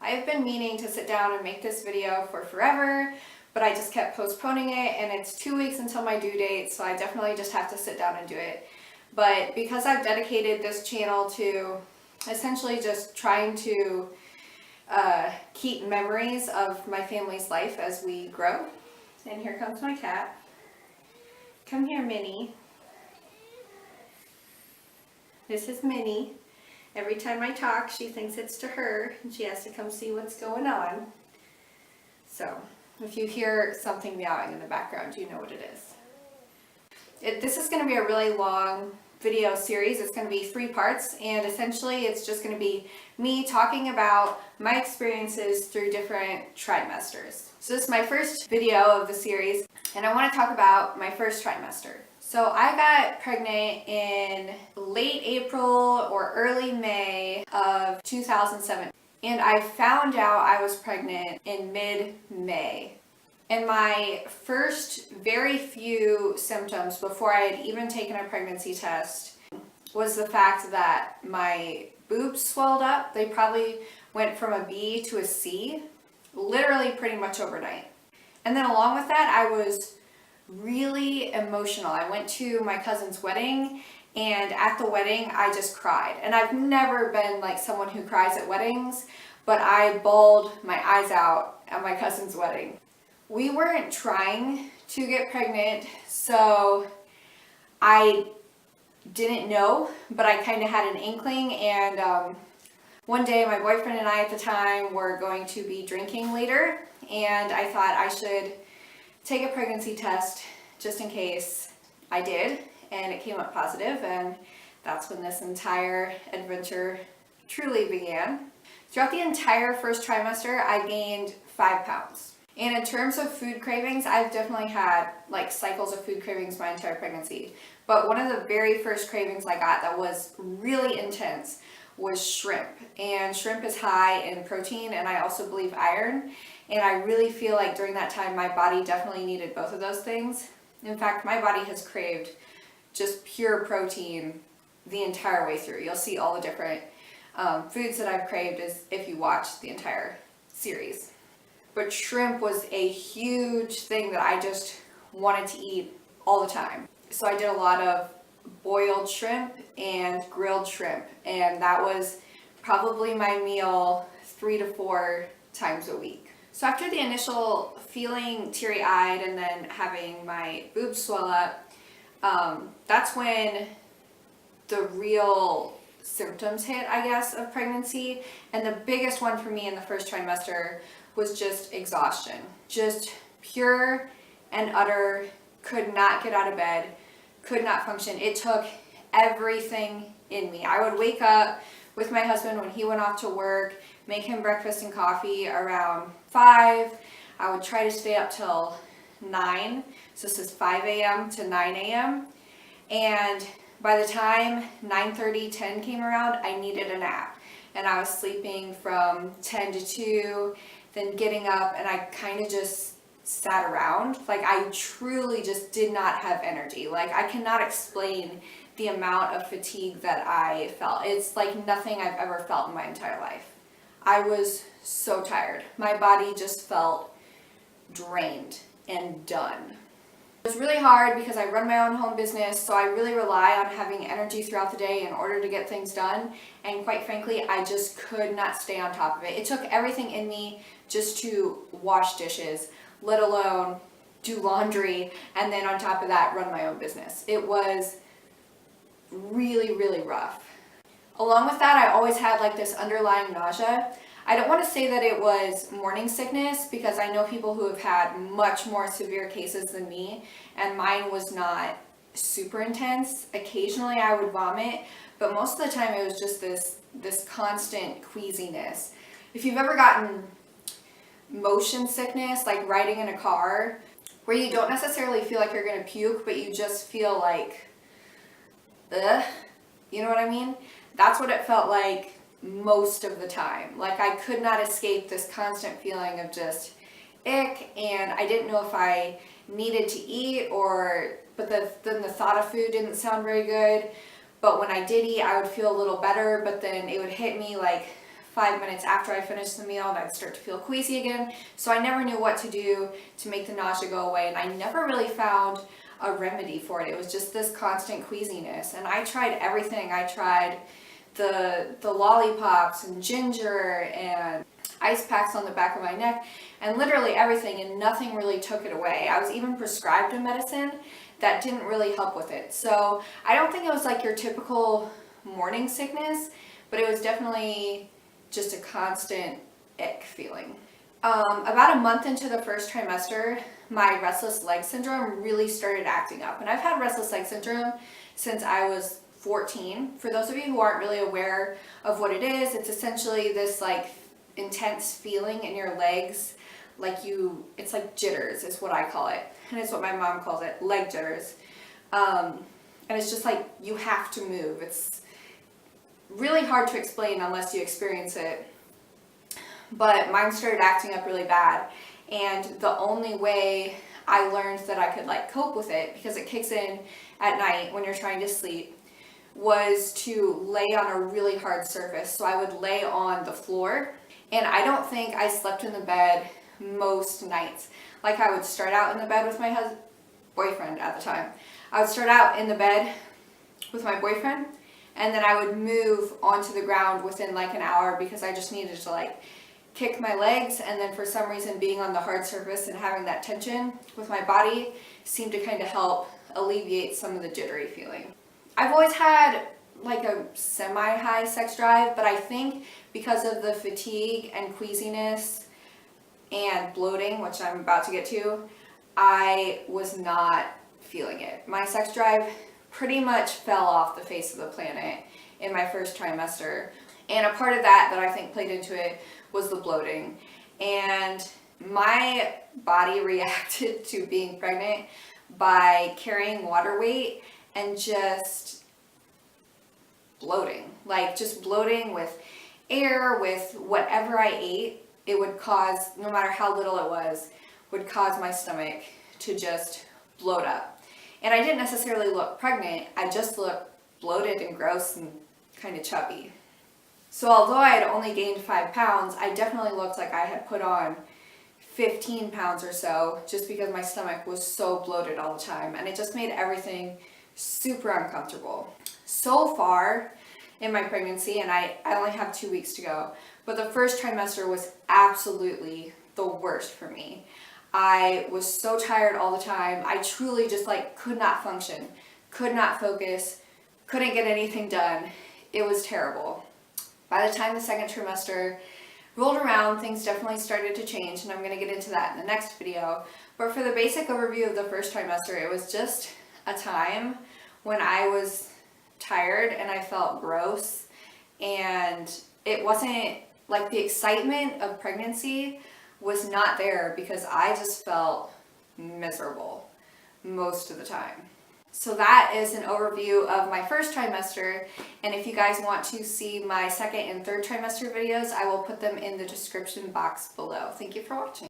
I've been meaning to sit down and make this video for forever, but I just kept postponing it, and it's 2 weeks until my due date, so I definitely just have to sit down and do it. But because I've dedicated this channel to essentially just trying to keep memories of my family's life as we grow. And here comes my cat. Come here, Minnie. This is Minnie. Every time I talk, she thinks it's to her, and she has to come see what's going on. So, if you hear something meowing in the background, you know what it is. This is going to be a really long video series. It's going to be 3 parts, and essentially it's just going to be me talking about my experiences through different trimesters. So this is my first video of the series, and I want to talk about my first trimester. So I got pregnant in late April or early May of 2007, and I found out I was pregnant in mid-May. And my first very few symptoms before I had even taken a pregnancy test was the fact that my boobs swelled up. They probably went from a B to a C, literally pretty much overnight. And then along with that, I was really emotional. I went to my cousin's wedding, and at the wedding, I just cried. And I've never been like someone who cries at weddings, but I bawled my eyes out at my cousin's wedding. We weren't trying to get pregnant, so I didn't know, but I kind of had an inkling. And one day my boyfriend and I at the time were going to be drinking later, and I thought I should take a pregnancy test just in case. I did, and it came up positive, and that's when this entire adventure truly began. Throughout the entire first trimester, I gained 5 pounds. And in terms of food cravings, I've definitely had like cycles of food cravings my entire pregnancy. But one of the very first cravings I got that was really intense was shrimp. And shrimp is high in protein, and I also believe iron. And I really feel like during that time, my body definitely needed both of those things. In fact, my body has craved just pure protein the entire way through. You'll see all the different foods that I've craved as if you watch the entire series. But shrimp was a huge thing that I just wanted to eat all the time. So I did a lot of boiled shrimp and grilled shrimp, and that was probably my meal 3 to 4 times a week. So after the initial feeling teary-eyed and then having my boobs swell up, that's when the real symptoms hit, I guess, of pregnancy. And the biggest one for me in the first trimester was just exhaustion. Just pure and utter, could not get out of bed, could not function. It took everything in me. I would wake up with my husband when he went off to work, make him breakfast and coffee around 5. I would try to stay up till 9. So this is 5 a.m. to 9 a.m. And by the time 9:30, 10 came around, I needed a nap. And I was sleeping from 10 to 2, then getting up, and I kind of just sat around. Like, I truly just did not have energy. Like, I cannot explain the amount of fatigue that I felt. It's like nothing I've ever felt in my entire life. I was so tired. My body just felt drained and done. It was really hard because I run my own home business, so I really rely on having energy throughout the day in order to get things done. And quite frankly, I just could not stay on top of it. It took everything in me just to wash dishes, let alone do laundry, and then on top of that, run my own business. It was really, really rough. Along with that, I always had like this underlying nausea. I don't want to say that it was morning sickness, because I know people who have had much more severe cases than me, and mine was not super intense. Occasionally I would vomit, but most of the time it was just this constant queasiness. If you've ever gotten motion sickness, like riding in a car, where you don't necessarily feel like you're going to puke, but you just feel like, ugh, you know what I mean? That's what it felt like most of the time. Like, I could not escape this constant feeling of just ick, and I didn't know if I needed to eat but then the thought of food didn't sound very good. But when I did eat, I would feel a little better, but then it would hit me like 5 minutes after I finished the meal and I'd start to feel queasy again. So I never knew what to do to make the nausea go away, and I never really found a remedy for it. It was just this constant queasiness, and I tried everything. I tried the lollipops and ginger and ice packs on the back of my neck and literally everything, and nothing really took it away. I was even prescribed a medicine that didn't really help with it. So I don't think it was like your typical morning sickness, but it was definitely just a constant ick feeling. About a month into the first trimester, my restless leg syndrome really started acting up. And I've had restless leg syndrome since I was 14. For those of you who aren't really aware of what it is, it's essentially this like intense feeling in your legs, it's like jitters is what I call it, and it's what my mom calls it, leg jitters. And it's just like you have to move. It's really hard to explain unless you experience it, but mine started acting up really bad, and the only way I learned that I could like cope with it, because it kicks in at night when you're trying to sleep, was to lay on a really hard surface. So I would lay on the floor, and I don't think I slept in the bed most nights. Like I would start out in the bed with my boyfriend at the time. I would start out in the bed with my boyfriend, and then I would move onto the ground within like an hour because I just needed to like kick my legs, and then for some reason being on the hard surface and having that tension with my body seemed to kind of help alleviate some of the jittery feeling. I've always had like a semi-high sex drive, but I think because of the fatigue and queasiness and bloating, which I'm about to get to, I was not feeling it. My sex drive pretty much fell off the face of the planet in my first trimester. And a part of that I think played into it was the bloating. And my body reacted to being pregnant by carrying water weight and just bloating. Like just bloating with air, with whatever I ate. It would cause, no matter how little it was, would cause my stomach to just bloat up. And I didn't necessarily look pregnant, I just looked bloated and gross and kind of chubby. So although I had only gained 5 pounds, I definitely looked like I had put on 15 pounds or so, just because my stomach was so bloated all the time, and it just made everything super uncomfortable. So far in my pregnancy, and I only have 2 weeks to go, but the first trimester was absolutely the worst for me. I was so tired all the time. I truly just like could not function, could not focus, couldn't get anything done. It was terrible. By the time the second trimester rolled around, things definitely started to change, and I'm going to get into that in the next video. But for the basic overview of the first trimester, it was just a time when I was tired and I felt gross, and it wasn't like the excitement of pregnancy was not there because I just felt miserable most of the time. So that is an overview of my first trimester, and if you guys want to see my second and third trimester videos, I will put them in the description box below. Thank you for watching.